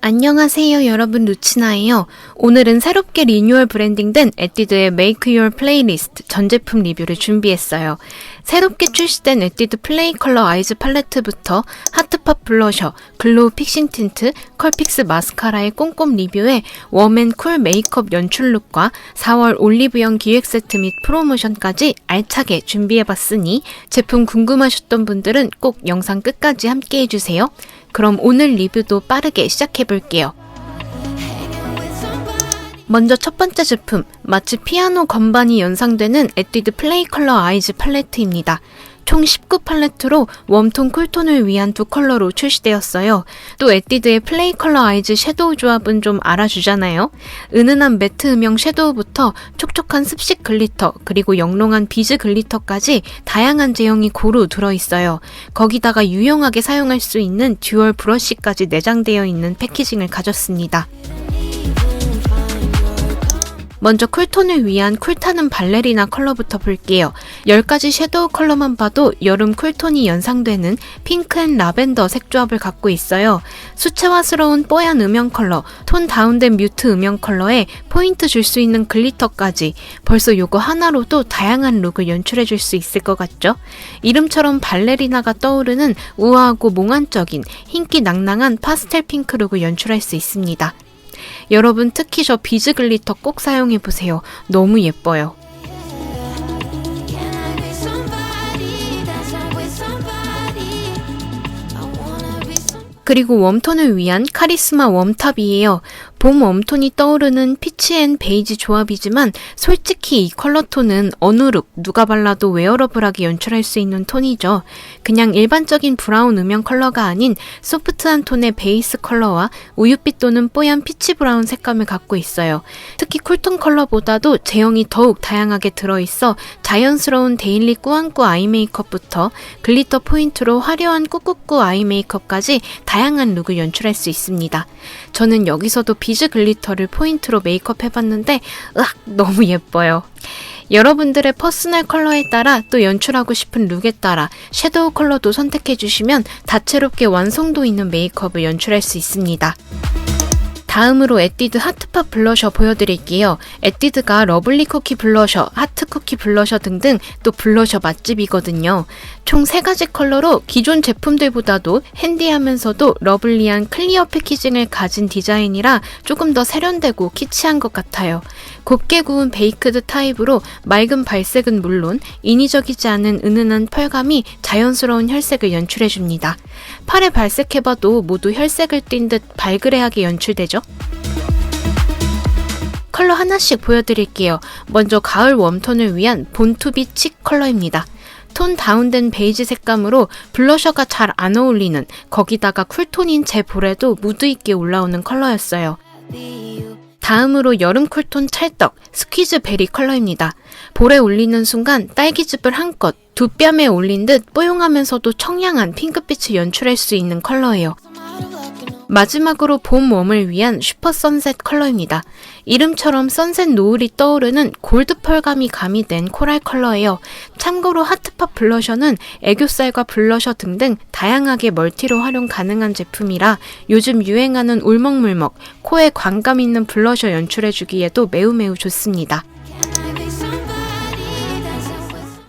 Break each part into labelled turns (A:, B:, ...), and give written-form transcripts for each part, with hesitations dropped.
A: 안녕하세요 여러분, 루치나예요. 오늘은 새롭게 리뉴얼 브랜딩된 에뛰드의 Make Your Playlist 전 제품 리뷰를 준비했어요. 새롭게 출시된 에뛰드 플레이 컬러 아이즈 팔레트부터 하트팝 블러셔, 글로우 픽싱 틴트, 컬픽스 마스카라의 꼼꼼 리뷰에 웜앤쿨 메이크업 연출 룩과 4월 올리브영 기획 세트 및 프로모션까지 알차게 준비해봤으니 제품 궁금하셨던 분들은 꼭 영상 끝까지 함께 해주세요. 그럼 오늘 리뷰도 빠르게 시작해볼게요. 먼저 첫 번째 제품, 마치 피아노 건반이 연상되는 에뛰드 플레이 컬러 아이즈 팔레트입니다. 총 19 팔레트로 웜톤, 쿨톤을 위한 두 컬러로 출시되었어요. 또 에뛰드의 플레이 컬러 아이즈 섀도우 조합은 좀 알아주잖아요. 은은한 매트 음영 섀도우부터 촉촉한 습식 글리터, 그리고 영롱한 비즈 글리터까지 다양한 제형이 고루 들어있어요. 거기다가 유용하게 사용할 수 있는 듀얼 브러쉬까지 내장되어 있는 패키징을 가졌습니다. 먼저 쿨톤을 위한 쿨타는 발레리나 컬러부터 볼게요. 10가지 섀도우 컬러만 봐도 여름 쿨톤이 연상되는 핑크 앤 라벤더 색조합을 갖고 있어요. 수채화스러운 뽀얀 음영 컬러, 톤 다운된 뮤트 음영 컬러에 포인트 줄 수 있는 글리터까지 벌써 요거 하나로도 다양한 룩을 연출해줄 수 있을 것 같죠? 이름처럼 발레리나가 떠오르는 우아하고 몽환적인 흰기 낭낭한 파스텔 핑크 룩을 연출할 수 있습니다. 여러분 특히 저 비즈 글리터 꼭 사용해보세요. 너무 예뻐요. 그리고 웜톤을 위한 카리스마 웜탑이에요. 봄 웜톤이 떠오르는 피치 앤 베이지 조합이지만 솔직히 이 컬러톤은 어느 룩, 누가 발라도 웨어러블하게 연출할 수 있는 톤이죠. 그냥 일반적인 브라운 음영 컬러가 아닌 소프트한 톤의 베이스 컬러와 우윳빛 또는 뽀얀 피치 브라운 색감을 갖고 있어요. 특히 쿨톤 컬러보다도 제형이 더욱 다양하게 들어있어 자연스러운 데일리 꾸안꾸 아이 메이크업부터 글리터 포인트로 화려한 꾸꾸꾸 아이 메이크업까지 다양한 룩을 연출할 수 있습니다. 저는 여기서도 비즈 글리터를 포인트로 메이크업 해봤는데 너무 예뻐요. 여러분들의 퍼스널 컬러에 따라 또 연출하고 싶은 룩에 따라 섀도우 컬러도 선택해주시면 다채롭게 완성도 있는 메이크업을 연출할 수 있습니다. 다음으로 에뛰드 하트팝 블러셔 보여드릴게요. 에뛰드가 러블리 쿠키 블러셔, 하트 쿠키 블러셔 등등 또 블러셔 맛집이거든요. 총 3가지 컬러로 기존 제품들보다도 핸디하면서도 러블리한 클리어 패키징을 가진 디자인이라 조금 더 세련되고 키치한 것 같아요. 곱게 구운 베이크드 타입으로 맑은 발색은 물론 인위적이지 않은 은은한 펄감이 자연스러운 혈색을 연출해줍니다. 팔에 발색해봐도 모두 혈색을 띤 듯 발그레하게 연출되죠? 컬러 하나씩 보여드릴게요. 먼저 가을 웜톤을 위한 본투비 칙 컬러입니다. 톤 다운된 베이지 색감으로 블러셔가 잘 안 어울리는, 거기다가 쿨톤인 제 볼에도 무드 있게 올라오는 컬러였어요. 다음으로 여름 쿨톤 찰떡 스퀴즈 베리 컬러입니다. 볼에 올리는 순간 딸기즙을 한껏 두 뺨에 올린 듯 뽀용하면서도 청량한 핑크빛을 연출할 수 있는 컬러예요. 마지막으로 봄 웜을 위한 슈퍼 선셋 컬러입니다. 이름처럼 선셋 노을이 떠오르는 골드 펄감이 가미된 코랄 컬러예요. 참고로 하트팝 블러셔는 애교살과 블러셔 등등 다양하게 멀티로 활용 가능한 제품이라 요즘 유행하는 울먹물먹, 코에 광감 있는 블러셔 연출해주기에도 매우 좋습니다.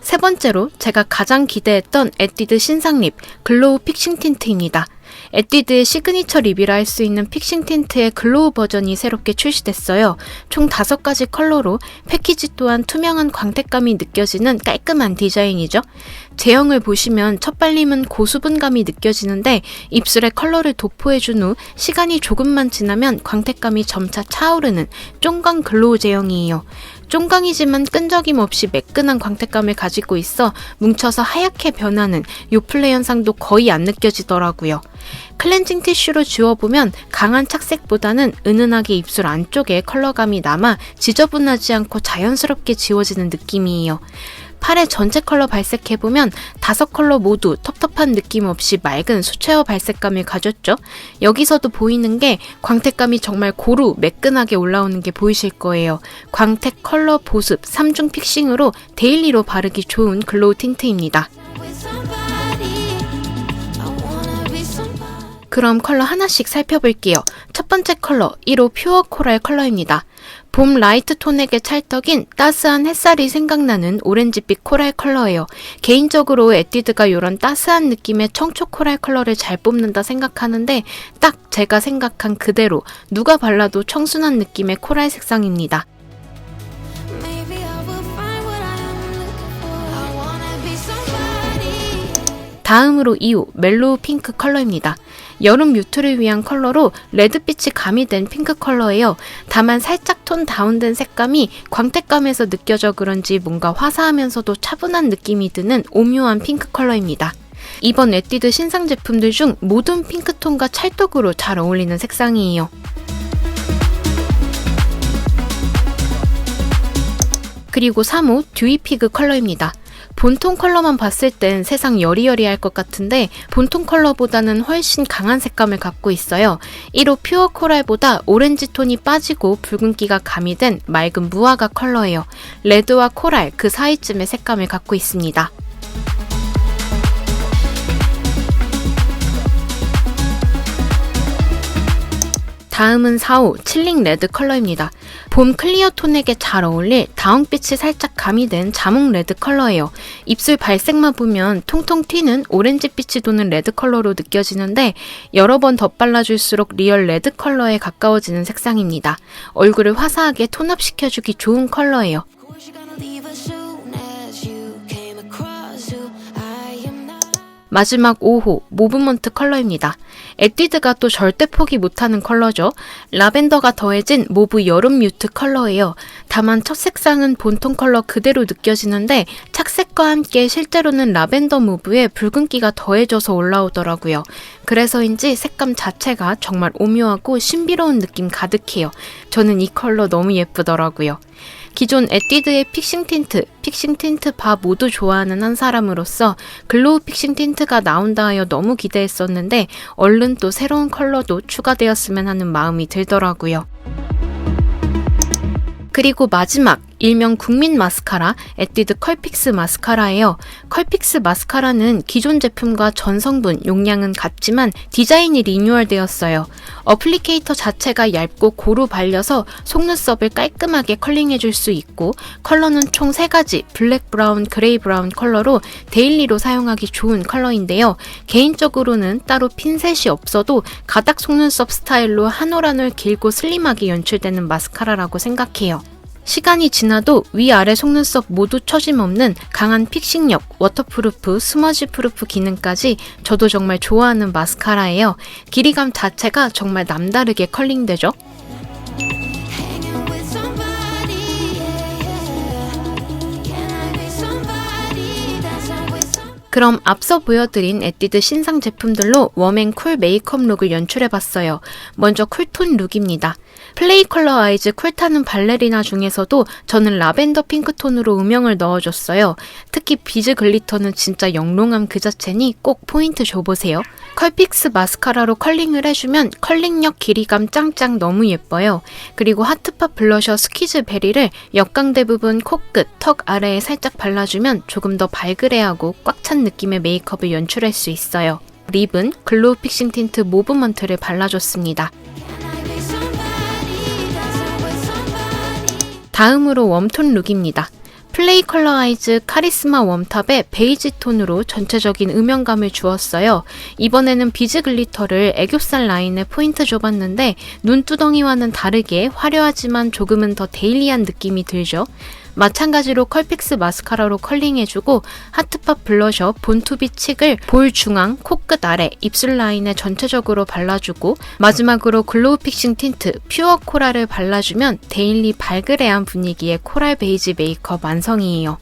A: 세 번째로 제가 가장 기대했던 에뛰드 신상 립 글로우 픽싱 틴트입니다. 에뛰드의 시그니처 립이라 할 수 있는 픽싱 틴트의 글로우 버전이 새롭게 출시됐어요. 총 5가지 컬러로 패키지 또한 투명한 광택감이 느껴지는 깔끔한 디자인이죠. 제형을 보시면 첫 발림은 고수분감이 느껴지는데 입술에 컬러를 도포해준 후 시간이 조금만 지나면 광택감이 점차 차오르는 쫑광 글로우 제형이에요. 쫑광이지만 끈적임 없이 매끈한 광택감을 가지고 있어 뭉쳐서 하얗게 변하는 요플레 현상도 거의 안 느껴지더라고요. 클렌징 티슈로 지워보면 강한 착색보다는 은은하게 입술 안쪽에 컬러감이 남아 지저분하지 않고 자연스럽게 지워지는 느낌이에요. 팔에 전체 컬러 발색해보면 5컬러 모두 텁텁한 느낌 없이 맑은 수채화 발색감을 가졌죠. 여기서도 보이는 게 광택감이 정말 고루 매끈하게 올라오는 게 보이실 거예요. 광택, 컬러, 보습, 3중 픽싱으로 데일리로 바르기 좋은 글로우 틴트입니다. 그럼 컬러 하나씩 살펴볼게요. 첫 번째 컬러 1호 퓨어 코랄 컬러입니다. 봄 라이트 톤에게 찰떡인 따스한 햇살이 생각나는 오렌지빛 코랄 컬러예요. 개인적으로 에뛰드가 이런 따스한 느낌의 청초 코랄 컬러를 잘 뽑는다 생각하는데 딱 제가 생각한 그대로 누가 발라도 청순한 느낌의 코랄 색상입니다. 다음으로 2호 멜로우 핑크 컬러입니다. 여름 뮤트를 위한 컬러로 레드빛이 가미된 핑크 컬러예요. 다만 살짝 톤 다운된 색감이 광택감에서 느껴져 그런지 뭔가 화사하면서도 차분한 느낌이 드는 오묘한 핑크 컬러입니다. 이번 에뛰드 신상 제품들 중 모든 핑크톤과 찰떡으로 잘 어울리는 색상이에요. 그리고 3호 듀이피그 컬러입니다. 본톤 컬러만 봤을 땐 세상 여리여리할 것 같은데 본톤 컬러보다는 훨씬 강한 색감을 갖고 있어요. 1호 퓨어 코랄보다 오렌지 톤이 빠지고 붉은기가 가미된 맑은 무화과 컬러예요. 레드와 코랄 그 사이쯤의 색감을 갖고 있습니다. 다음은 4호 칠링 레드 컬러입니다. 봄 클리어 톤에게 잘 어울릴 다운빛이 살짝 가미된 자몽 레드 컬러예요. 입술 발색만 보면 통통 튀는 오렌지빛이 도는 레드 컬러로 느껴지는데 여러 번 덧발라줄수록 리얼 레드 컬러에 가까워지는 색상입니다. 얼굴을 화사하게 톤업시켜주기 좋은 컬러예요. 마지막 5호 모브먼트 컬러입니다. 에뛰드가 또 절대 포기 못하는 컬러죠. 라벤더가 더해진 모브 여름 뮤트 컬러예요. 다만 첫 색상은 본톤 컬러 그대로 느껴지는데 착색과 함께 실제로는 라벤더 모브에 붉은기가 더해져서 올라오더라고요. 그래서인지 색감 자체가 정말 오묘하고 신비로운 느낌 가득해요. 저는 이 컬러 너무 예쁘더라고요. 기존 에뛰드의 픽싱 틴트 바 모두 좋아하는 한 사람으로서 글로우 픽싱 틴트가 나온다 하여 너무 기대했었는데 얼른 또 새로운 컬러도 추가되었으면 하는 마음이 들더라고요. 그리고 마지막 일명 국민 마스카라 에뛰드 컬픽스 마스카라예요. 컬픽스 마스카라는 기존 제품과 전 성분, 용량은 같지만 디자인이 리뉴얼되었어요. 어플리케이터 자체가 얇고 고루 발려서 속눈썹을 깔끔하게 컬링해줄 수 있고 컬러는 총 3가지 블랙 브라운, 그레이 브라운 컬러로 데일리로 사용하기 좋은 컬러인데요. 개인적으로는 따로 핀셋이 없어도 가닥 속눈썹 스타일로 한 올 한 올 길고 슬림하게 연출되는 마스카라라고 생각해요. 시간이 지나도 위아래 속눈썹 모두 처짐없는 강한 픽싱력, 워터프루프, 스머지 프루프 기능까지 저도 정말 좋아하는 마스카라예요. 길이감 자체가 정말 남다르게 컬링되죠. 그럼 앞서 보여드린 에뛰드 신상 제품들로 웜앤쿨 메이크업 룩을 연출해봤어요. 먼저 쿨톤 룩입니다. 플레이 컬러 아이즈 쿨타는 발레리나 중에서도 저는 라벤더 핑크톤으로 음영을 넣어줬어요. 특히 비즈 글리터는 진짜 영롱함 그 자체니 꼭 포인트 줘보세요. 컬픽스 마스카라로 컬링을 해주면 컬링력 길이감 짱짱 너무 예뻐요. 그리고 하트팝 블러셔 스퀴즈 베리를 옆광대 부분, 코끝, 턱 아래에 살짝 발라주면 조금 더 발그레하고 꽉 찬 느낌의 메이크업을 연출할 수 있어요. 립은 글로우 픽싱 틴트 모브먼트를 발라줬습니다. 다음으로 웜톤 룩입니다. 플레이 컬러 아이즈 카리스마 웜탑에 베이지 톤으로 전체적인 음영감을 주었어요. 이번에는 비즈 글리터를 애교살 라인에 포인트 줘봤는데 눈두덩이와는 다르게 화려하지만 조금은 더 데일리한 느낌이 들죠. 마찬가지로 컬픽스 마스카라로 컬링해주고 하트팝 블러셔 본투비 칙을 볼 중앙, 코끝 아래, 입술 라인에 전체적으로 발라주고 마지막으로 글로우 픽싱 틴트 퓨어 코랄을 발라주면 데일리 발그레한 분위기의 코랄 베이지 메이크업 완성이에요.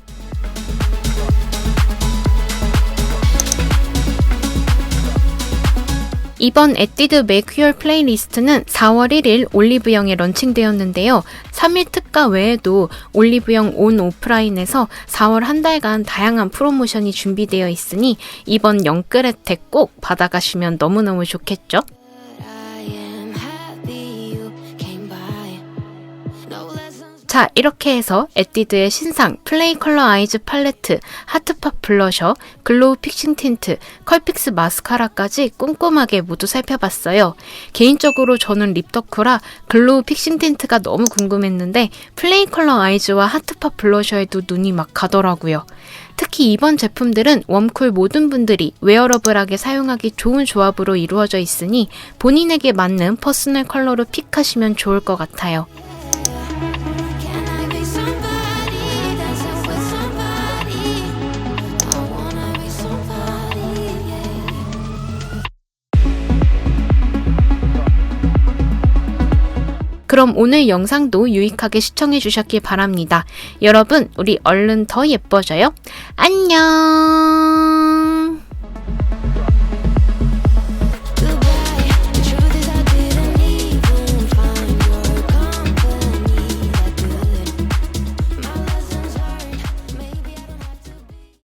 A: 이번 에뛰드 Make Your 플레이리스트는 4월 1일 올리브영에 런칭되었는데요. 3일 특가 외에도 올리브영 온 오프라인에서 4월 한 달간 다양한 프로모션이 준비되어 있으니 이번 영끌 혜택 꼭 받아가시면 너무너무 좋겠죠? 자, 이렇게 해서 에뛰드의 신상 플레이 컬러 아이즈 팔레트, 하트팝 블러셔, 글로우 픽싱 틴트, 컬픽스 마스카라까지 꼼꼼하게 모두 살펴봤어요. 개인적으로 저는 립 덕후라 글로우 픽싱 틴트가 너무 궁금했는데 플레이 컬러 아이즈와 하트팝 블러셔에도 눈이 막 가더라고요. 특히 이번 제품들은 웜쿨 모든 분들이 웨어러블하게 사용하기 좋은 조합으로 이루어져 있으니 본인에게 맞는 퍼스널 컬러로 픽하시면 좋을 것 같아요.
B: Can I be somebody dancing with somebody? I wanna be somebody, yeah.
A: 그럼 오늘 영상도 유익하게 시청해 주셨길 바랍니다. 여러분, 우리 얼른 더 예뻐져요. 안녕!